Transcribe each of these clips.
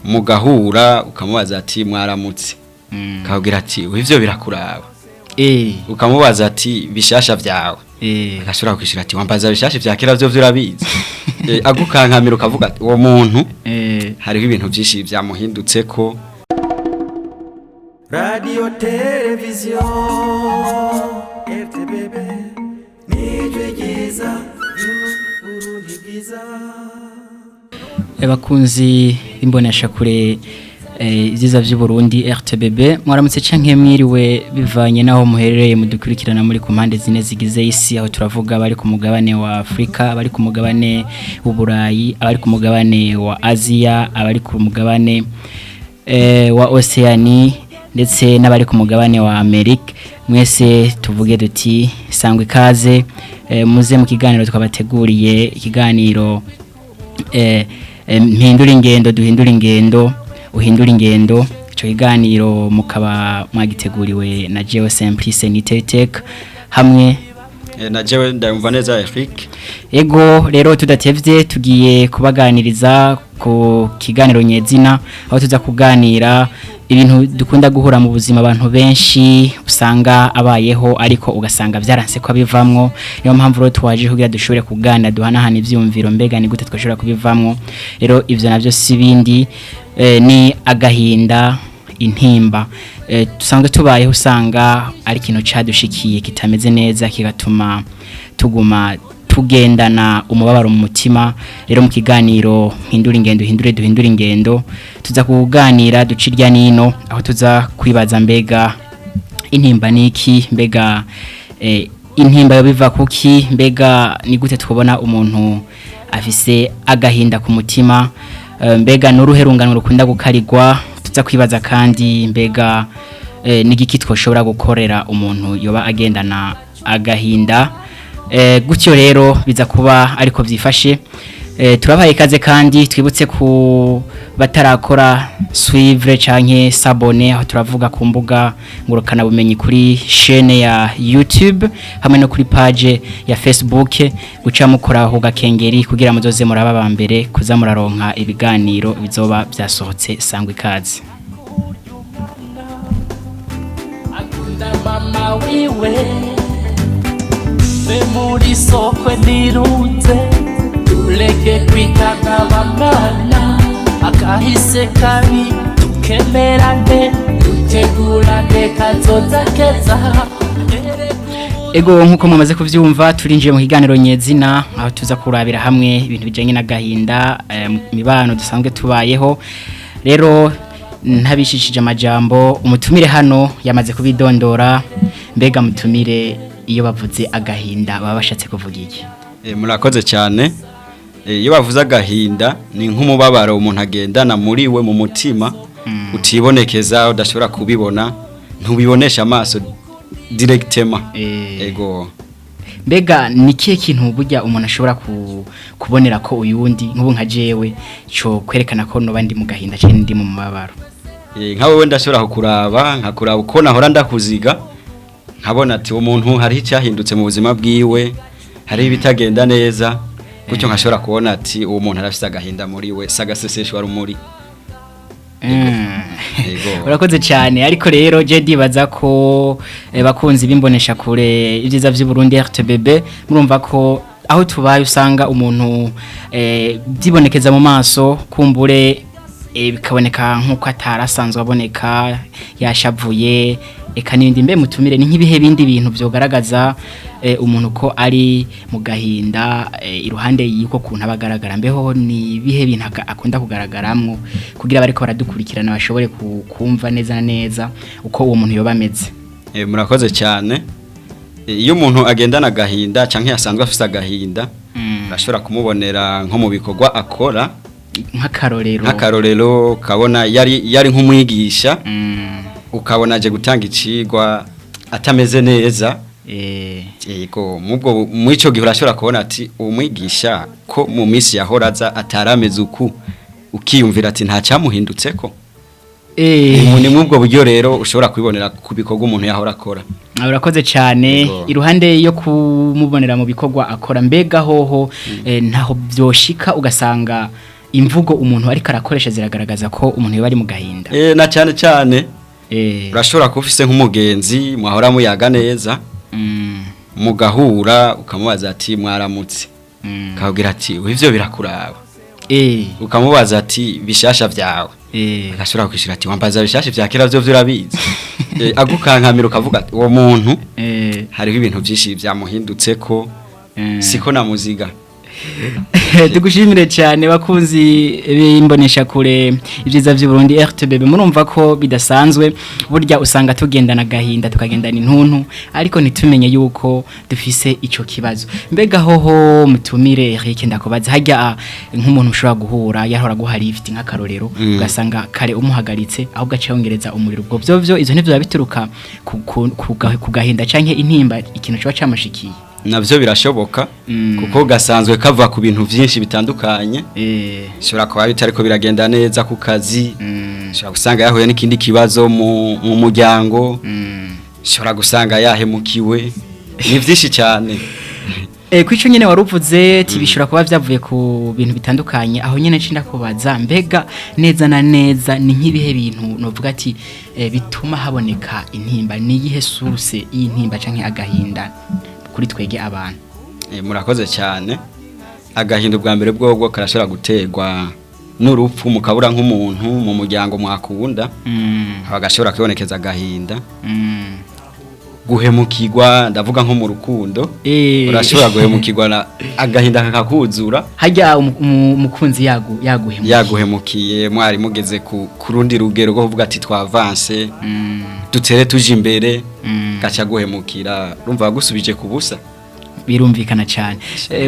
mugahura ukamubaza ati mwaramutse akabwira ati ivyo birakuraba ukamubaza ati bishasha vyawe agashobora kwishura ati wambaza bishasha vya kera vyo vyurabizi agukankamira ukavuga ati uwo muntu hariho ibintu byinshi byamuhindutseko. Radio televiziyo RTBB nijwigiza Burundi bwiza. Abakunzi imbonesha kure ibyiza by'u Burundi RTBB mwaramutse canke mwiriwe bivanye naho muherereye mudukurikirana muri kumande zine zigize isi aho turavuga bari ku mugabane wa Afrika bari ku mugabane w'Uburayi abari ku mugabane wa Asia abari ku mugabane wa Oceania ndetse n'abari ku mugabane wa Amerika mwese tuvuge duti sangwe kaze muze mu kiganiro twabateguriye ikiganiro muhindure ingendo duhindure ingendo uhindure ingendo ico kiganiro mukaba mwagiteguriwe na Jewe Simplice Nitetek hamwe na Jewe ndamva neza Eric. Ego rero tudatevye tugiye kubaganiriza ku kiganiro nyezina aho tuza kuganira ibintu dukunda guhura mu buzima abantu benshi usanga abayeho ariko ugasanga vyaranse ko abivamwo niyo mpamvu rero twaje kugira dushobore kugana duhanahana ivyumviro mbega ni gute twashobora kubivamwo. Rero ivyo navyo sibindi ni agahinda intimba dusanzwe tubayeho usanga ari kintu cadushikiye kitameze neza kigatuma tuguma tugendana umubabaro mu mutima. Rero mu kiganiro hindura ingendo hindure duhindure ingendo tuza kuganira ducirya nino aho tuza kwibaza mbega intimba niki mbega intimba yo biva kuki mbega ni gute twobona umuntu afise agahinda ku mutima mbega n'uruherungano rukunda gukarirwa tuza kwibaza kandi mbega n'igiki twoshobora gukorera umuntu yoba agendana agahinda gutyo rero biza kuba ariko vyifashe. Turabaye ikaze kandi twibutse ku batarakora suivre canke s'abonner aho turavuga ku mbuga ngurukana bumenyi kuri chaîne ya YouTube hamwe no kuri page ya Facebook guca mukora ho gakengeri kugira muzoze muraba bambere kuza muraronka ibiganiro bizoba byasohotse sangwe ikaze. Akunda mama wiwe muri sokwe nirunze tureke kwitana bamana akahise kabi tukemerane dutegurane kazoza keza. Ego nkuko mumaze kuvyumva turinjiye mu kiganiro nyezina aho tuza kurabira hamwe ibintu bijanye n'agahinda mibano dusanzwe tubayeho. Rero ntabishishije amajambo umutumire hano yamaze kubidondora mbega mutumire iyo bavuze agahinda baba bashatse kuvuga iki? Murakoze cyane. Iyo bavuze agahinda ni nk'umubabaro umuntu agendana muri we mu mutima utibonekeza udashobora kubibona ntubibonesha amaso directement. Ego mbega ni kihe kintu burya umuntu ashobora kubonera ko uyundi nk'ubu nka jewe cyo kwerekana ko no bandi mu gahinda cyane ndi mu mababaro nka wewe ndashobora kukuraba nkakuraba uko nahora ndakuziga nkabona ati umuntu hari icyahindutse mu buzima bwiwe hari ibitagenda neza gutyo nkashobora kubona ati uwo muntu arafise agahinda muri we sagaseseshwa rumuri. Urakoze cyane ariko rero je dibaza ko bakunzi bimbonesha kure ibyiza by'u Burundi RTBB murumva ko aho tubaye usanga umuntu byibonekeza mu maso kumbure bikaboneka nkuko atarasanzwe aboneka yashavuye eka n'ibindi mbe mutumire ni nk'ibihe bindi bintu byogaragaza umuntu ko ari mu gahinda iruhande y'iko kuntu abagaragara mbeho ni bihe bintu akunda kugaragaramwo kugira bariko baradukurikirana bashobore kumva neza neza uko uwo muntu yoba ameze. Murakoze cyane. Iyo umuntu agendana agahinda canke yasanzwe afise agahinda bashobora kumubonera nko mu bikorwa akora nk'akarorero kabona yari nk'umwigisha ukabona aje gutanga icigwa atameze neza. Yego mubwo mwico gihe urashobora kubona ati umwigisha ko mu minsi yahoraza atarameze uku ukiyumvira ati nta cyamuhindutseko. Ni mubwo buryo rero ushobora kubibonera ku bikorwa umuntu yahora akora. Urakoze cyane iruhande yo kumubonera mu bikorwa akora mbega hoho ntaho byoshika ugasanga imvugo umuntu ariko arakoresha ziragaragaza ko umuntu yoba ari mu gahinda. Na cyane cyane urashobora kuba ufise nk'umugenzi mwahora muyaga neza mugahura ukamubaza ati mwaramutse akabwira ati ivyo birakuraba ukamubaza ati bishasha vyawe agashobora kwishira ati wambaza bishasha vya kera vyo urabizi agukankamira ukavuga ati uwo muntu hariho ibintu byinshi byamuhindutse ko siko na muziga. Tugushimire cyane bakunzi bimbonesha kure ibyiza by'u Burundi RTBB murumva ko bidasanzwe burya usanga tugendana gahinda tukagendana intuntu ariko nitumenye yuko dufise ico kibazo. Mbega hoho mutumire Eric ndakubaza hajya nk'umuntu ushobora guhura yahora guhari ifite nk'akarorero ugasanga kare umuhagaritse aho gace yongereza umuriro ubwo byo izo ntibyo bituruka ku gahinda canke intimba ikintu cyo camashikiye. Navyo birashoboka kuko gasanzwe kava ku bintu vyinshi bitandukanye shobora kuba bitariko biragenda neza ku kazi shobora gusanga yahuye n'ikindi kibazo mu muryango shobora gusanga yahemukiwe ni vyinshi cyane kwico nyene waruvuze tibishura kuba vyavuye ku bintu bitandukanye aho nyene cinda kubaza mbega neza na neza ni nk'ibihe bintu novuga ati bituma haboneka intimba ni yihe source y'intimba canke agahinda kuri twege abantu. Murakoze cyane agahinda bwa mbere bwogwo karashobora gutegwa n'urupfu mukabura nk'umuntu mu muryango mwakunda abagashobora kwibonekeza agahinda guhemukirwa ndavuga nko mu rukundo urashobora guhemukirwa na agahinda kakakuzura hajya umukunzi yaguhemukiye mwari mugeze ku rundi rugero rwo kuvuga ati twavanse dutere tuje imbere gacha guhemukira rumva gusubije kubusa birumvikana cyane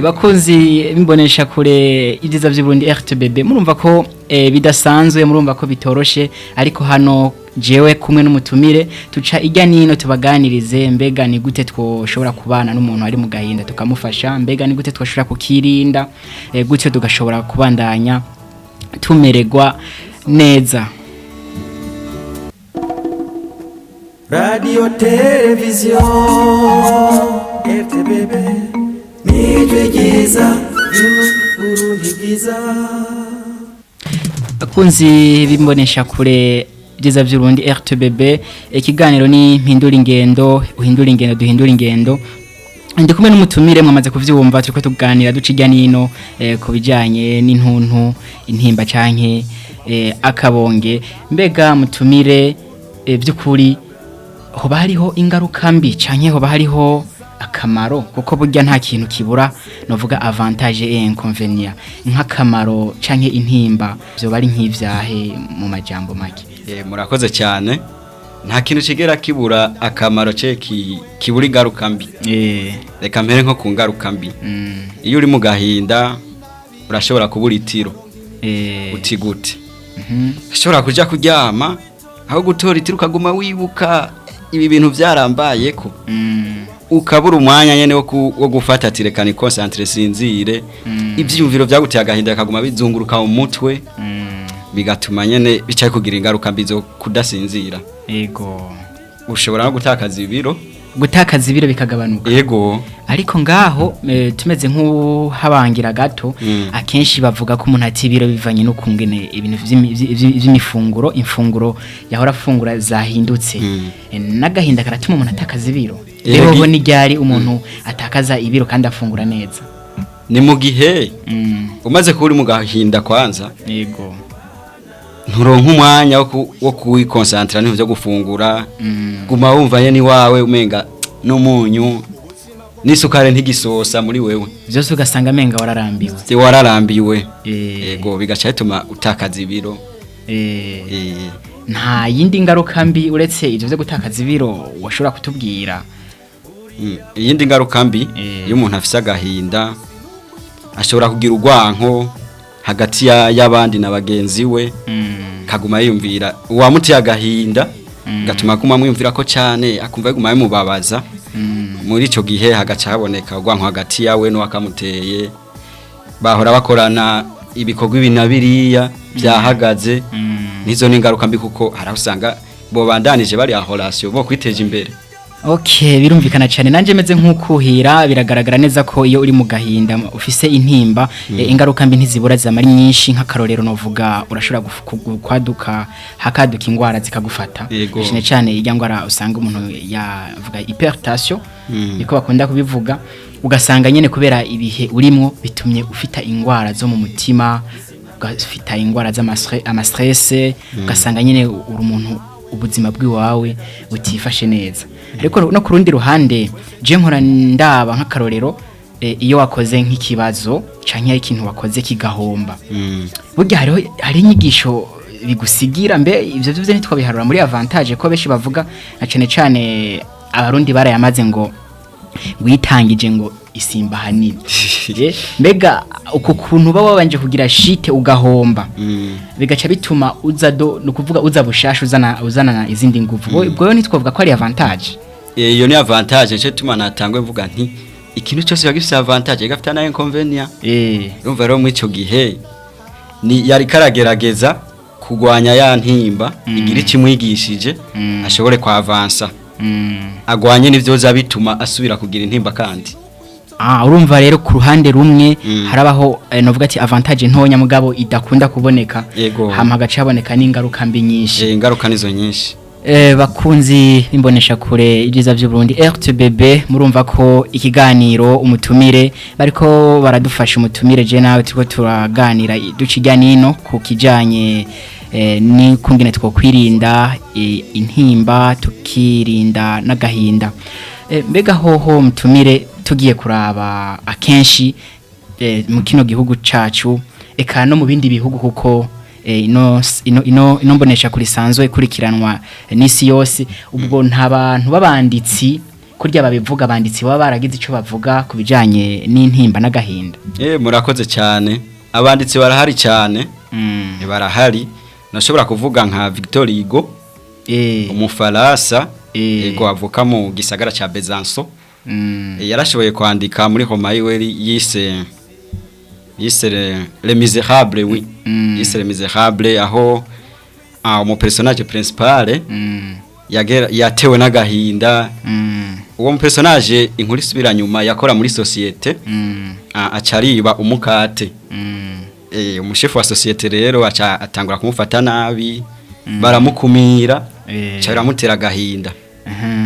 bakunzi bimbonesha kure ibyiza by'u Burundi RTBB murumva ko bidasanzwe murumva ko bitoroshe ariko hano jewe kumwe n'umutumire tuca ijya nino tubaganirize mbega ni gute twoshobora kubana n'umuntu ari mu gahinda tukamufasha mbega ni gute twoshobora kukirinda gutyo tugashobora kubandanya tumererwa neza. Radio televiziyo RTBB nijwi ryiza Burundi bwiza. Bakunzi bimbonesha kure byiza by'u Burundi RTBB ikiganiro ni mpindura ingendo uhindura ingendo duhindure ingendo ndi kumwe n'umutumire mwamaze kuvyumva turiko tuganira ducijya nino ku bijanye n'intuntu intimba canke akabonge mbega mutumire by'ukuri hoba hariho ingaruka mbi canke hoba hariho akamaro kuko burya nta kintu kibura novuga avantage et inconvénient nk'akamaro canke intimba byo bari nk'ivyahe mu majambo make. Murakoze cyane nta kintu kigera kibura akamaro kibura ingaruka mbi reka mpere nko ku ngaruka mbi iyo uri mu gahinda urashobora kubura itiro utigute ashobora kuja kuryama aho gutora itiro ukaguma wibuka ibi bintu byarambaye ko ukabura umwanya nyene wo gufata ati reka ni concentre sinzire ivyumviro byaguteye agahinda kaguma bizunguruka mu mutwe bigatuma nyene bicaye kugira ingaruka mbizo kudasinzira. Ego ushobora no gutakaza ibiro bikagabanuka. Ego ariko ngaho tumeze nk'uhabangira gato akenshi bavuga ko umuntu ati ibiro bivanye no kungene ibintu vy'imifunguro imfunguro yahora afungura zahindutse n'agahinda karatuma umuntu atakaza ibiro. Rero ni ryari umuntu atakaza ibiro kandi afungura neza ni mu gihe umaze kuri mu gahinda kwanza. Yego nturonka umwanya wo kuwikonsantra n'ivyo byo gufungura guma wumva yeni wawe umenga n'umunyu n'isukari ntigisosa muri wewe byose ugasanga amenga wararambiwe yego bigaca bituma utakaza ibiro. Nta yindi ngaruka mbi uretse ivyo byo gutakaza ibiro washobora kutubwira. Iyindi ngaruka mbi iyo umuntu afise agahinda ashobora kugira urwanko hagati y'abandi na bagenzi we kaguma yumvira uwamutiye agahinda gatuma guma mwumvira ko cyane akumva guma bimubabaza muri ico gihe hagaca haboneka urwanko hagati yawe no wakamuteye bahora bakorana ibikorwa ibinabiriya byahagaze nizo n'ingaruka mbi kuko harahusanga bo bandanije bari aho relation bo kwiteje imbere Okay, birumvikana cyane nanje meze nk'ukuhira biragaragara neza ko iyo uri mu gahinda ufise intimba ingaruka mbi ntizibura zamari nyinshi nk'akarorero novuga urashobora kwaduka hakaduka ingwara zikagufata cyane cyane ijya ngwara usanga umuntu yavuga hypertension niko bakunda kubivuga ugasanga nyene kubera ibihe urimo bitumye ufita ingwara zo mu mutima ugafita ingwara z'ama stress ugasanga nyene uri umuntu ubuzima bw'iwawe butifashe neza ariko no ku rundi ruhande je nkora ndaba nk'akarorero iyo wakoze nk'ikibazo canke ikintu wakoze kigahomba burya hari inyigisho bigusigira mbe ivyo byo ntitwabiharura muri avantage ko beshi bavuga na cyane abarundi barayamaze ngo witangije ngo isimba hanini mbega uko kuntu baba babanje kugira shite ugahomba bigaca bituma no kuvuga uza bushasha uzana izindi nguvu ubwo yo nitwavuga ko ari avantage iyo ni avantage cyo tuma natangwe mvuga nti ikintu cyose bagifite avantage gafite na inconvenience urumva rero mu ico gihe ni yari karagerageza kugwanya ya ntimba igira ikimwigishije ashobore kwa avansa agwanye n'ivyo bituma asubira kugira intimba kandi urumva rero ku ruhande rumwe harabaho novuga ati avantage ntonya mugabo idakunda kuboneka hama gace haboneka n'ingaruka mbi nyinshi ingaruka nizo nyinshi bakunzi imbonesha kure ibyiza by'u Burundi RTBB murumva ko ikiganiro umutumire bariko baradufasha umutumire je nawe turiko turaganira ducijya nino ku kijanye ni kungene twokwirinda intimba tukirinda n'agahinda mbega hoho mutumire tugiye kuraba akenshi mu kino gihugu cacu eka no mu bindi bihugu kuko ino mbonesha kuri sanzwe kurikiranwa n'isi yose ubwo nta bantu babanditsi kurya babivuga abanditsi baba baragize ico bavuga kubijanye n'intimba n'agahinda murakoze cyane abanditsi barahari cyane barahari nashobora kuvuga nka Victor Hugo umufaransa ego avuka mu gisagara ca Besançon yarashoboye kwandika muri homa yiwe yise Les Misérables oui yise Les Misérables aho mu personnage principal yatewe n'agahinda uwo mu personnage inkuru isubira nyuma yakora muri societe acariba umukate umushefu wa societe rero atangura kumufata nabi baramukumira caramutera agahinda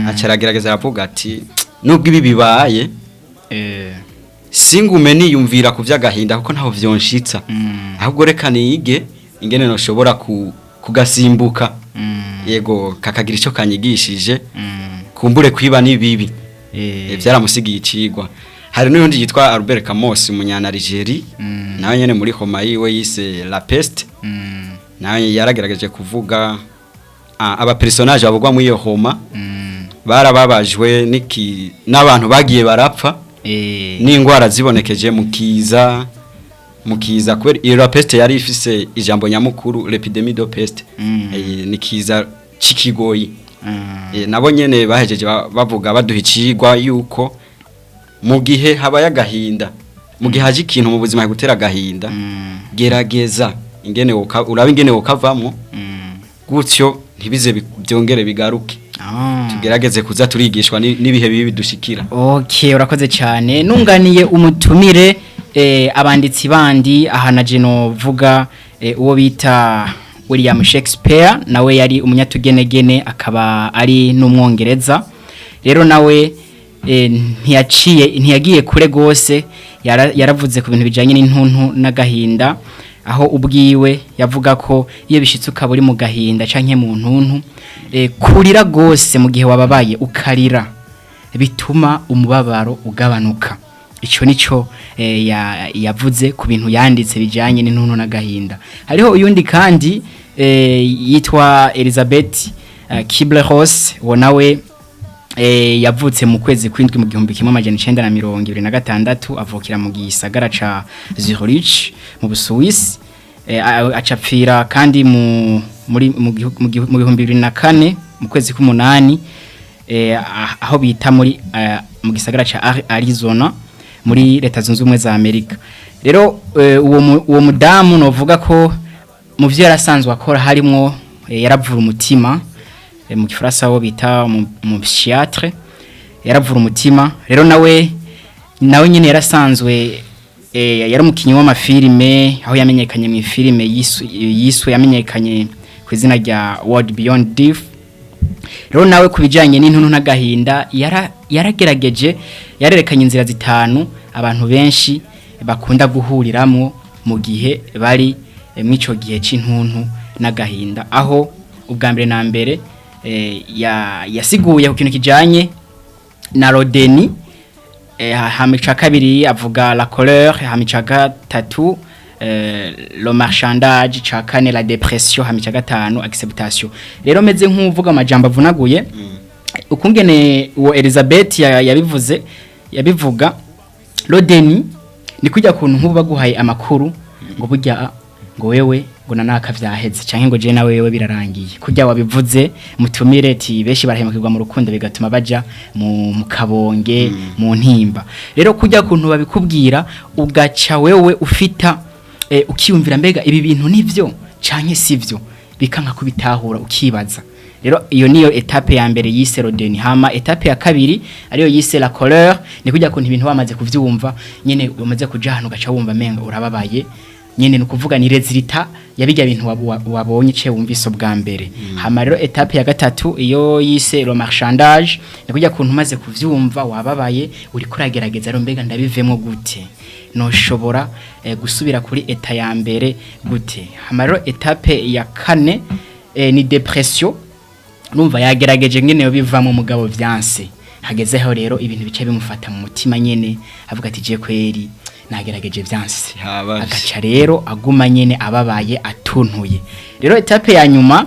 acaragerageza aravuga ati nubwo ibi bibaye singume niyumvira ku vy'agahinda kuko ntaho vyonshitsa ahubwo reka nige ingene noshobora kugasimbuka yego kakagira ico kanyigishije kumbure kwiba nibibi vyaramusigiye icigwa hari n'undi yitwa Albert Camus umunyana Algeria nawe nyene muri homa yiwe yise La Peste nawe yaragerageje kuvuga aba personage babugwa muri iyo homa barababajwe n'abantu bagiye barapfa n'ingwara zibonekeje mukiza kubera iyo La Peste yari ifise ijambo nyamukuru l'épidémie de peste nikiza cikigoyi nabo nyene bahejeje bavuga baduha icigwa yuko mu gihe habaye agahinda mu gihe haje ikintu mu buzima gutera agahinda gerageza ingene uraba ingene wokavamo gutyo ntibize byongere bigaruke tugerageze kuza turigishwa n'ibihe bibi bidushikira okay urakoze cyane nunganiye umutumire abanditsi bandi ahana jeno vuga uwo bita William Shakespeare nawe yari umunyatugenegene akaba ari n'umwongereza rero nawe ntiyagiye kure gose yaravuze ku bintu bijanye n'intuntu n'agahinda aho ubwiwe yavuga ko iyo bishitse ukaba uri mu gahinda canke mu ntuntu kurira gose mu gihe wababaye ukarira bituma umubabaro ugabanuka ico nico yavuze ku bintu yanditse bijanye n'intuntu n'agahinda hariho uyundi kandi yitwa Elizabeth Kubler-Ross wonawe yavutse mu kwezi kw'indwi mu 1926 avukira mu gisagara ca Zurich mu Busuwisi acapfira kandi mu 2004 mu kwezi k'umunani aho bita muri mu gisagara ca Arizona muri leta zunze ubumwe za Amerika rero uwo mudamu novuga ko mu vyo yarasanzwe akora harimo yaravura umutima mu Gifaransa wo bita mu psychiatre yaravura umutima rero nawe nyine yarasanzwe yari umukinnyi w'amafilime aho yamenyekanye mu filime yiswe yamenyekanye ku izina rya World Beyond Death rero nawe kubijanye n'intuntu n'agahinda yaragerageje yarerekanye inzira zitanu abantu benshi bakunda guhuriramwo mu gihe bari mw'ico gihe c'intuntu n'agahinda aho ubwa mbere na mbere yasiguye ku kintu kijanye na rodeni hamica kabiri avuga la colère hamica gatatu le marchandage ca kane la dépression hamica gatanu acceptation rero meze nk'uvuga amajambo avunaguye ukungene uwo Elizabeth yabivuga rodeni ni kujya kuntu nk'ubu baguhaye amakuru ngo burya ngo wewe ngo nanaka vyaheze canke ngo je nawe wewe birarangiye kujya wabivuze mutumire ati beshi barahemukirwa mu rukundo bigatuma baja mu kabonge mu ntimba rero kujya kuntu babikubwira ugaca wewe ufita ukiyumvira mbega ibi bintu nivyo canke sivyo bikanka kubitahura ukibaza rero iyo niyo etape ya mbere yise rodeni hama etape ya kabiri ariyo yise la colère ni kujya kuntu ibintu bamaze kuvyumva nyene umaze kuja hano gaca wumva menga urababaye nyene nukuvuga ni rezilita yabijya bintu wabonye ce wumviso bwa mbere hama rero etape ya gatatu iyo yise le marchandage ni kujya kuntu maze kuvyumva wababaye uri kuragerageza rero mbega ndabivemo gute noshobora gusubira kuri eta ya mbere gute hama rero etape ya kane ni depression numva yagerageje ngene yo bivamo mugabo vyanse hagezeho rero ibintu bice bimufata mu mutima nyene avuga ati je kweri nagerageje vyanse agaca rero aguma nyene ababaye atuntuye rero etape ya nyuma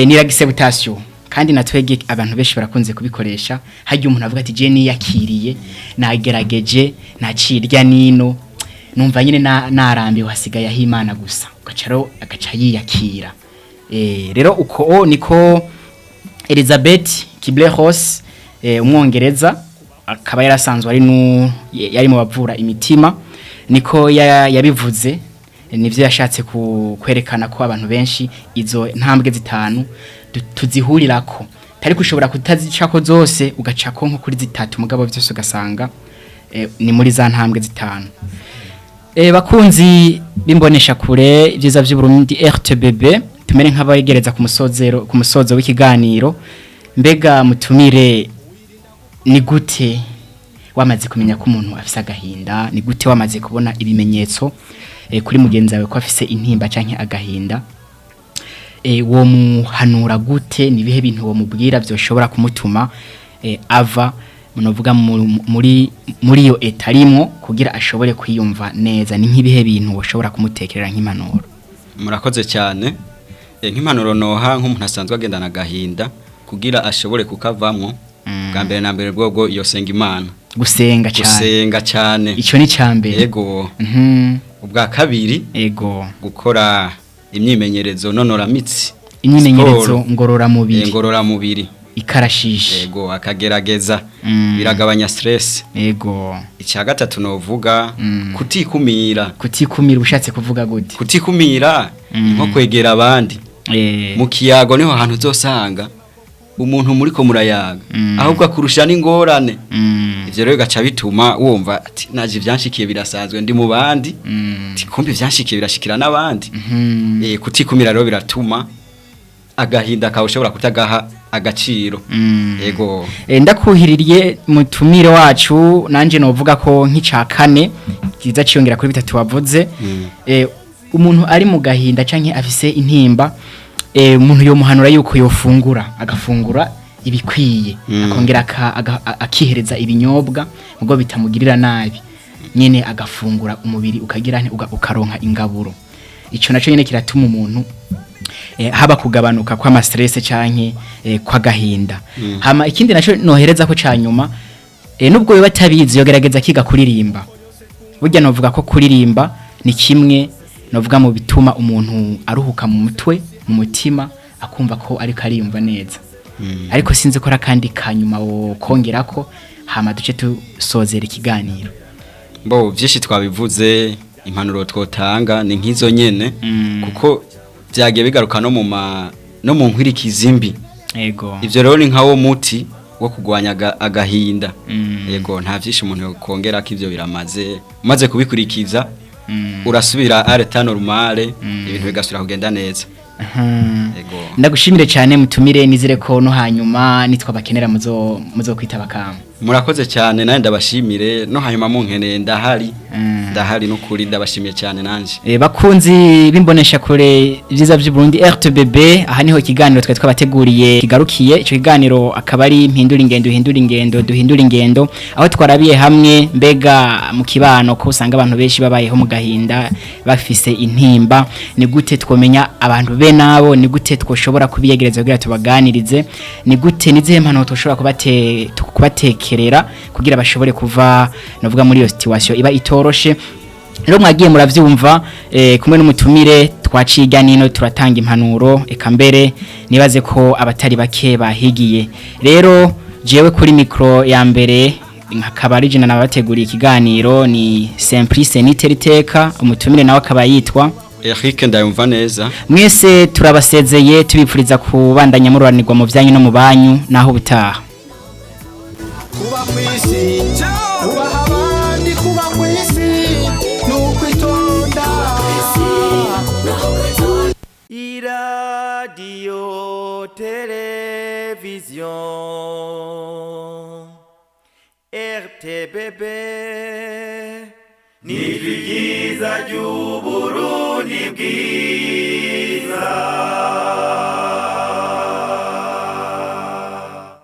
ni acceptation kandi natwege abantu benshi barakunze kubikoresha hajye umuntu avuga ati je niyakiriye nagerageje nacirya nino numva nyene narambiwe hasigaye aho Imana gusa agaca yiyakira rero uko niko Elizabeth Kubler-Ross umwongereza akaba yarasanzwe yari mu bavura imitima niko yabivuze nivyo yashatse kwerekana ko abantu benshi izo ntambwe zitanu tuzihurirako tari kushobora kutazicako zose ugacako nko kuri zitatu mugabo byose ugasanga ni muri za ntambwe zitanu bakunzi bimbonesha kure ibyiza by'Uburundi RTBB tumere nk'abayegereza ku musozo w'ikiganiro mbega mutumire ni gute wamaze kumenya ko umuntu afise agahinda ni gute wamaze kubona ibimenyetso kuri mugenzi wawe ko afise intimba canke agahinda wo muhanura gute ni bihe bintu wo mubwira byoshobora kumutuma ava munovuga muri yo etarimo kugira ashobore kwiyumva neza ni nk'ibihe bintu woshobora kumutekerera nk'impanuro murakoze cyane nk'impanuro noha nk'umuntu asanzwe agendana agahinda kugira ashobore kukavamwo bwa mbere na mbere bwo yosenga Imana gusenga cyane ico ni cyambere yego ubwa kabiri yego gukora imyimenyerezo nonora mitsi imyimenyerezo ngorora mubiri ikarashisha yego akagerageza biragabanya stress yego icya gatatu novuga kutikumira ushatse kuvuga gute kutikumira nko kwegera abandi mu kiyago niho hantu uzosanga umuntu muri ko murayaga ahubwo akurusha n'ingorane ivyo rero gaca bituma wumva ati naje vyanshikiye birasanzwe ndi mu bandi tikumbe vyanshikiye birashikira n'abandi kutikumira rero biratuma agahinda kawe ushobora kutagaha agaciro yego ndakuhiririye mutumire wacu nanje novuga ko nk'ica kane kiza ciyongera kuri bitatu wavuze umuntu ari mu gahinda canke afise intimba umuntu yo muhanura yuko yofungura agafungura ibikwiye akongera akihereza ibinyobwa ubwo bitamugirira nabi nyene agafungura umubiri ukagira ukaronka ingaburo ico naco nyene kiratuma umuntu haba kugabanuka kwa stress canke kwa gahinda hama ikindi naco nohereza ko canyuma nubwo biba tabizi yogerageza kiga kuririmba burya novuga ko kuririmba ni kimwe novuga mu bituma umuntu aruhuka mu mutwe mu mutima akumva ko ariko ariyumva neza ariko sinzi ko rakandi kanyuma wo kongera ko hama duce tusozera ikiganiro bo vyinshi twabivuze impanuro twotanga ni nkizo nyene kuko byagiye bigaruka no mu nkwirikizi mbi yego ivyo rero ni nkawo muti wo kugwanya agahinda yego nta vyinshi umuntu yokongera ko ivyo biramaze umaze kubikurikiza urasubira areta normale ibintu bigasubira kugenda neza yego ndagushimire cyane mutumire nizire ko no hanyuma nitwa bakenera muzo kwitaba kama murakoze cyane naye ndabashimire no hanyuma munkeneye ndahari no kuri ndabashimiye cyane nanje bakunzi bimbonesha kure vyiza by'u Burundi RTBB aha niho ikiganiro twe twabateguriye kigarukiye ico kiganiro akaba ari duhindure ingendo aho twarabiye hamwe mbega mu kibano ko usanga abantu benshi babayeho mu gahinda bafise intimba ni gute twomenya abantu be nabo ni gute twoshobora kubiyegereza kugira tubaganirize ni gute nizihe mpano twoshobora kubatekerera kugira bashobore kuva novuga muri iyo situation iba itoroshe rero mwagiye muravyumva kumwe n'umutumire twaciga nino turatanga impanuro eka mbere nibaze ko abatari bake bahigiye rero jewe kuri micro ya mbere nkakaba ari jina nabateguriye ikiganiro ni Simplice Niteriteka umutumire nawe akaba yitwa Eric ndayumva neza mwese turabasezeye tubipfuriza kubandanya mururanirwa mu byanyu no mu banyu naho butaha kuba kwisi kuba abandi kuba kwisi nukwitonda iradiyo televiziyo RTBB ni byiza by'Uburundi bwiza